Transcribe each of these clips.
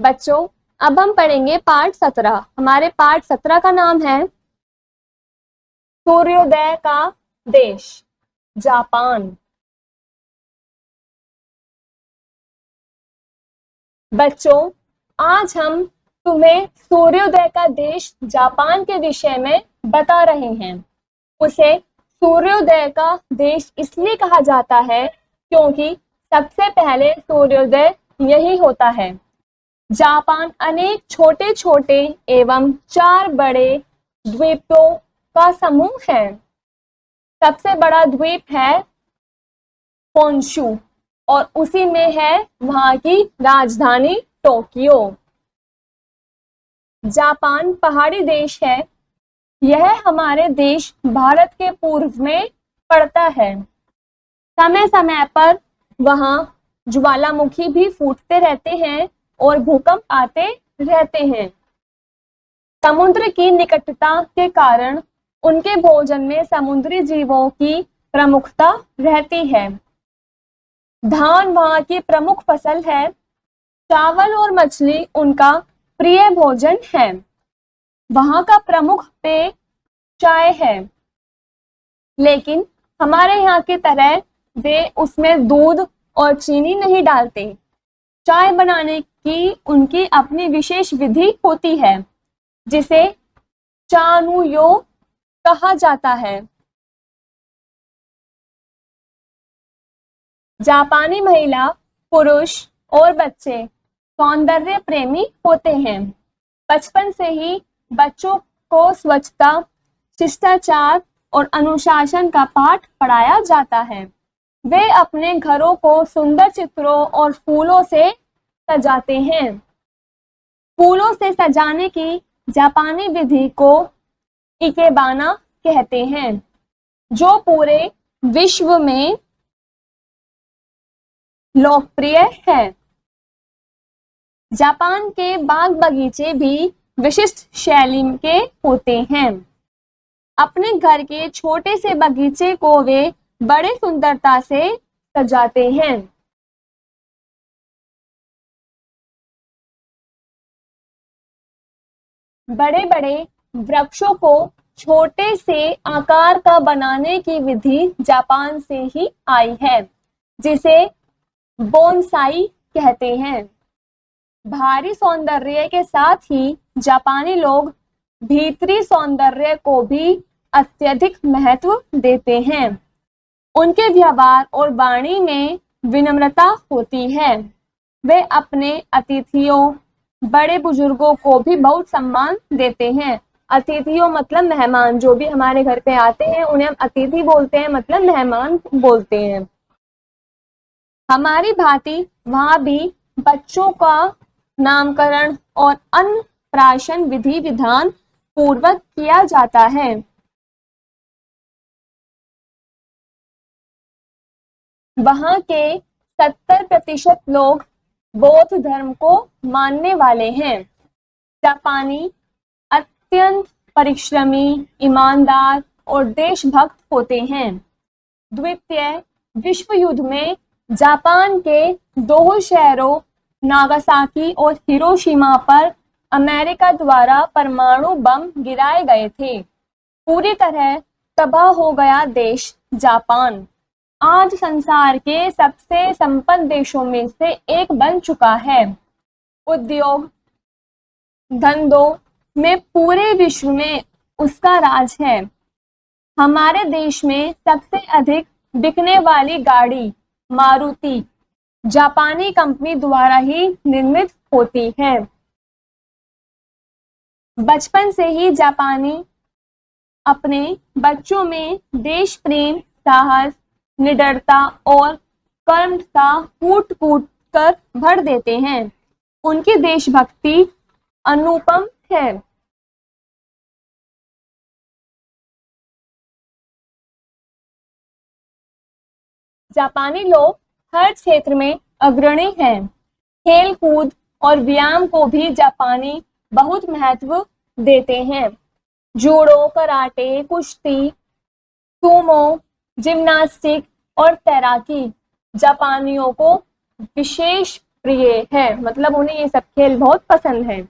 बच्चों, अब हम पढ़ेंगे पाठ 17। हमारे पाठ 17 का नाम है सूर्योदय का देश, जापान। बच्चों, आज हम तुम्हें सूर्योदय का देश जापान के विषय में बता रहे हैं। उसे सूर्योदय का देश इसलिए कहा जाता है क्योंकि सबसे पहले सूर्योदय यही होता है। जापान अनेक छोटे छोटे एवं 4 बड़े द्वीपों का समूह है। सबसे बड़ा द्वीप है होन्शु और उसी में है वहां की राजधानी टोक्यो। जापान पहाड़ी देश है। यह हमारे देश भारत के पूर्व में पड़ता है। समय समय पर वहां ज्वालामुखी भी फूटते रहते हैं और भूकंप आते रहते हैं। समुद्र की निकटता के कारण उनके भोजन में समुद्री जीवों की प्रमुखता रहती है। धान वहां की प्रमुख फसल है। चावल और मछली उनका प्रिय भोजन है। वहां का प्रमुख पेय चाय है, लेकिन हमारे यहाँ की तरह वे उसमें दूध और चीनी नहीं डालते। चाय बनाने की उनकी अपनी विशेष विधि होती है, जिसे चानुयो कहा जाता है। जापानी महिला, पुरुष और बच्चे सौंदर्य प्रेमी होते हैं। बचपन से ही बच्चों को स्वच्छता, शिष्टाचार और अनुशासन का पाठ पढ़ाया जाता है। वे अपने घरों को सुंदर चित्रों और फूलों से सजाते हैं। फूलों से सजाने की जापानी विधि को इकेबाना कहते हैं, जो पूरे विश्व में लोकप्रिय है। जापान के बाग बगीचे भी विशिष्ट शैली के होते हैं। अपने घर के छोटे से बगीचे को वे बड़े सुंदरता से सजाते हैं। बड़े बड़े वृक्षों को छोटे से आकार का बनाने की विधि जापान से ही आई है, जिसे बोनसाई कहते हैं। भारी सौंदर्य के साथ ही जापानी लोग भीतरी सौंदर्य को भी अत्यधिक महत्व देते हैं। उनके व्यवहार और वाणी में विनम्रता होती है। वे अपने अतिथियों, बड़े बुजुर्गों को भी बहुत सम्मान देते हैं। अतिथियों मतलब मेहमान, जो भी हमारे घर पे आते हैं उन्हें हम अतिथि बोलते हैं, मतलब मेहमान बोलते हैं। हमारी भांति वहां भी बच्चों का नामकरण और अन्नप्राशन विधि विधान पूर्वक किया जाता है। वहां के 70% लोग बौद्ध धर्म को मानने वाले हैं। जापानी अत्यंत परिश्रमी, ईमानदार और देशभक्त होते हैं। द्वितीय विश्व युद्ध में जापान के 2 शहरों नागासाकी और हिरोशिमा पर अमेरिका द्वारा परमाणु बम गिराए गए थे। पूरी तरह तबाह हो गया देश जापान आज संसार के सबसे संपन्न देशों में से एक बन चुका है। उद्योग धंधों में पूरे विश्व में उसका राज है। हमारे देश में सबसे अधिक बिकने वाली गाड़ी मारुति जापानी कंपनी द्वारा ही निर्मित होती है। बचपन से ही जापानी अपने बच्चों में देश प्रेम, साहस, निडरता और कर्मठता कूट कूट कर भर देते हैं। उनकी देशभक्ति अनुपम है। जापानी लोग हर क्षेत्र में अग्रणी हैं। खेल कूद और व्यायाम को भी जापानी बहुत महत्व देते हैं। जूडो, कराटे, कुश्ती, सुमो, जिम्नास्टिक और तैराकी जापानियों को विशेष प्रिय है, मतलब उन्हें ये सब खेल बहुत पसंद है।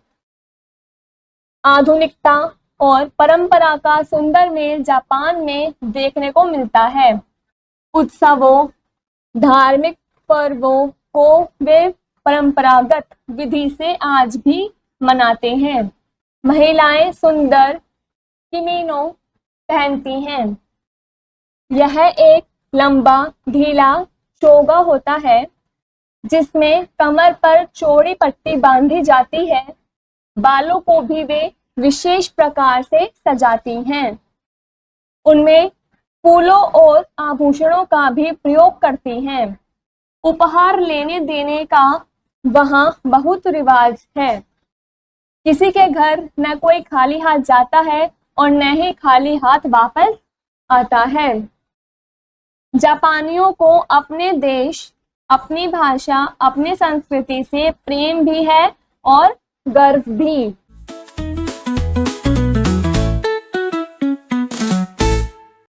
आधुनिकता और परंपरा का सुंदर मेल जापान में देखने को मिलता है। उत्सवों, धार्मिक पर्वों को वे परंपरागत विधि से आज भी मनाते हैं। महिलाएं सुंदर किमीनो पहनती हैं। यह एक लंबा ढीला चोगा होता है जिसमें कमर पर चौड़ी पट्टी बांधी जाती है। बालों को भी वे विशेष प्रकार से सजाती हैं। उनमें फूलों और आभूषणों का भी प्रयोग करती हैं। उपहार लेने देने का वहां बहुत रिवाज है। किसी के घर न कोई खाली हाथ जाता है और न ही खाली हाथ वापस आता है। जापानियों को अपने देश, अपनी भाषा, अपनी संस्कृति से प्रेम भी है और गर्व भी।